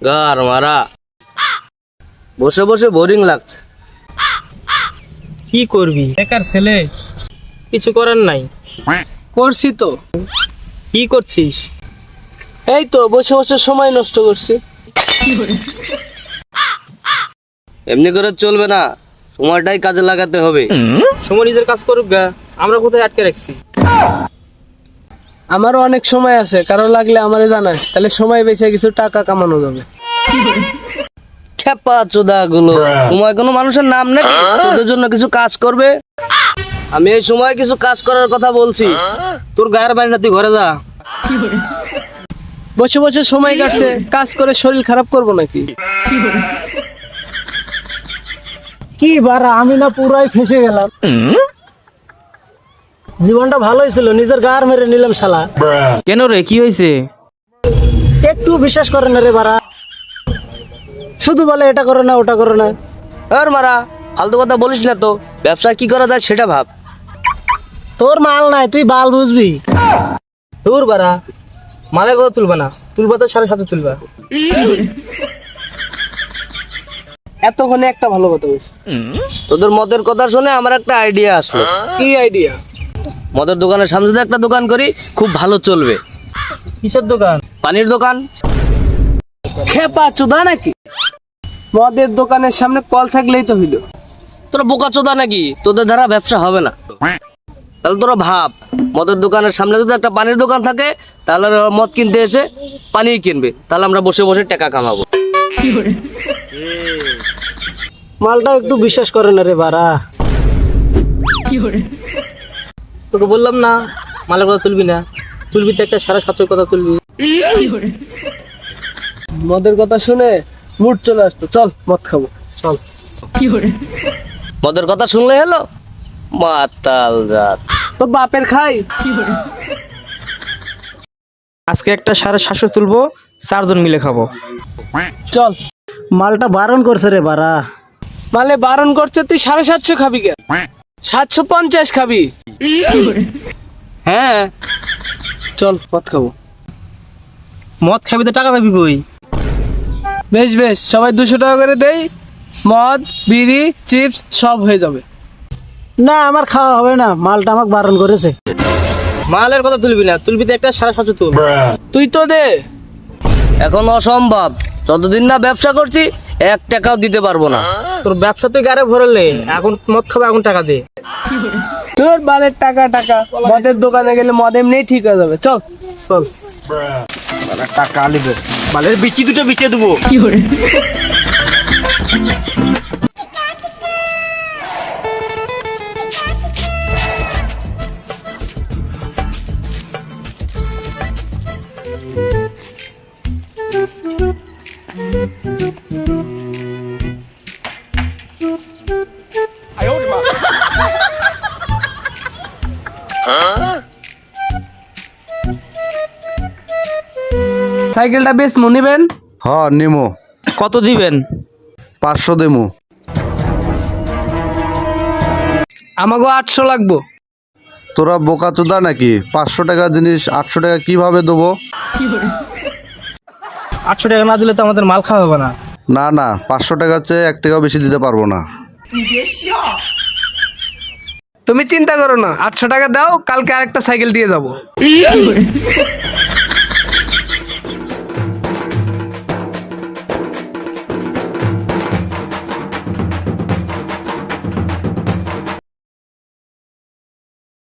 গার মারা, বসে বসে বোরিং লাগছে। কি করবি, বেকার ছেলে, কিছু করার নাই। করছি তো। কি করছিস? এই তো বসে বসে সময় নষ্ট করছি। এমনি করে চলবে না, সময়টাই কাজে লাগাতে হবে। সময় নিজের কাজ করুক গা, আমরা কোথায় আটকে রাখছি? আমারও অনেক সময় আছে, কারো লাগলে আমারে জানাস, তাহলে সময় বেঁচে কিছু টাকা কামানো যাবে। খেপা চোদা গুলো, সময় কোনো মানুষের নাম নাকি তোদের জন্য কিছু কাজ করবে? আমি এই সময় কিছু কাজ করার কথা বলছি। তোর গায়ের বাড়ি না, তুই ঘরে যা। বসে বসে সময় কাটছে, কাজ করে শরীর খারাপ করবো নাকি? কি বারা, আমি না পুরাই ফেসে গেলাম। জীবনটা ভালোই ছিল, নিজের গার মেরে নিলাম শালা। কেন রে, কি হয়েছে? একটু বিশ্বাস করে না রে বারা, শুধু বলে এটা করো না ওটা করো না। আর মারা, ফালতু কথা বলিস না তো, ব্যবসা কি করা যায় সেটা ভাব। তোর মাল নাই, তুই বাল বুঝবি। তোর বারা মালের কথা তুলবা না, তুলবা তো 7.5 তুলবা। এতক্ষণে একটা ভালো কথা বলছি। তোদের মদের কথা শুনে আমার একটা আইডিয়া আসলো। কি আইডিয়া? মদের দোকানের সামনে যদি একটা দোকান করি, খুব ভালো চলবে। কিসের দোকান? পানির দোকান। খেপা চোদা নাকি, মদের দোকানের সামনে কল থাকলেই তো হইল। তোরা বোকা চোদা নাকি, তোদের দ্বারা ব্যবসা হবে না। তাহলে তোরা ভাব, মদের দোকানের সামনে যদি একটা পানির দোকান থাকে, তাহলে ওরা মদ কিনতে এসে পানি কিনবে, তাহলে আমরা বসে বসে টাকা কামাবো। মালটা একটু বিশ্বাস করে না রে বারা। তোকে বললাম না মালের কথা তুলবি না, তুলবি তো একটা 7.5 কথা তুলবি। মদের কথা শুনে মুড চলে আসতো, চল মদ খাবো। চল। মদের কথা শুনলে হলো, মাতাল জাত। তো বাপের খাই। আজকে একটা 750 তুলবো, 4 জন মিলে খাবো। চল। মালটা বারণ করছে রে বারা। মালে বারণ করছে, তুই 750 খাবি কে? 750 খাবি? হ্যাঁ, চল মদ খাবো। মদ খাবি তো টাকা পাবি কই? বেশ বেশ, সবাই 200 টাকা করে দেই, মদ বিড়ি চিপস সব হয়ে যাবে। না, আমার খাওয়া হবে না, মালটা আমাকে বারণ করেছে। মালের কথা তুলবি না, তুলবি তো একটা 7.5 তুল। তুই তো দে। এখন অসম্ভব, যতদিন না ব্যবসা করছি 1 টাকাও দিতে পারবো না। তোর ব্যবসা তুই গারে ভরলে, এখন মদ খাবে, এখন টাকা দে। তোর বালের টাকা, মদের দোকানে গেলে মদ এমনি ঠিক হয়ে যাবে। চল চল। টাকা আলিবে, বালের বিচি দুটো বিচে দেবো। সাইকেলটা বেশ নিবেন? হ নিমো। কত দিবেন? 500 দেমু। আমাকে 800 লাগবো। তোরা বোকা চোদা নাকি, 500 টাকার জিনিস 800 টাকা কিভাবে দেবো? 800 টাকা না দিলে তো আমাদের মাল খাওয়া হবে না। না না, 500 টাকার চেয়ে 1 টাকাও বেশি দিতে পারবো না। তুমি চিন্তা করো না, 800 টাকা দাও, কালকে আরেকটা সাইকেল দিয়ে যাবো।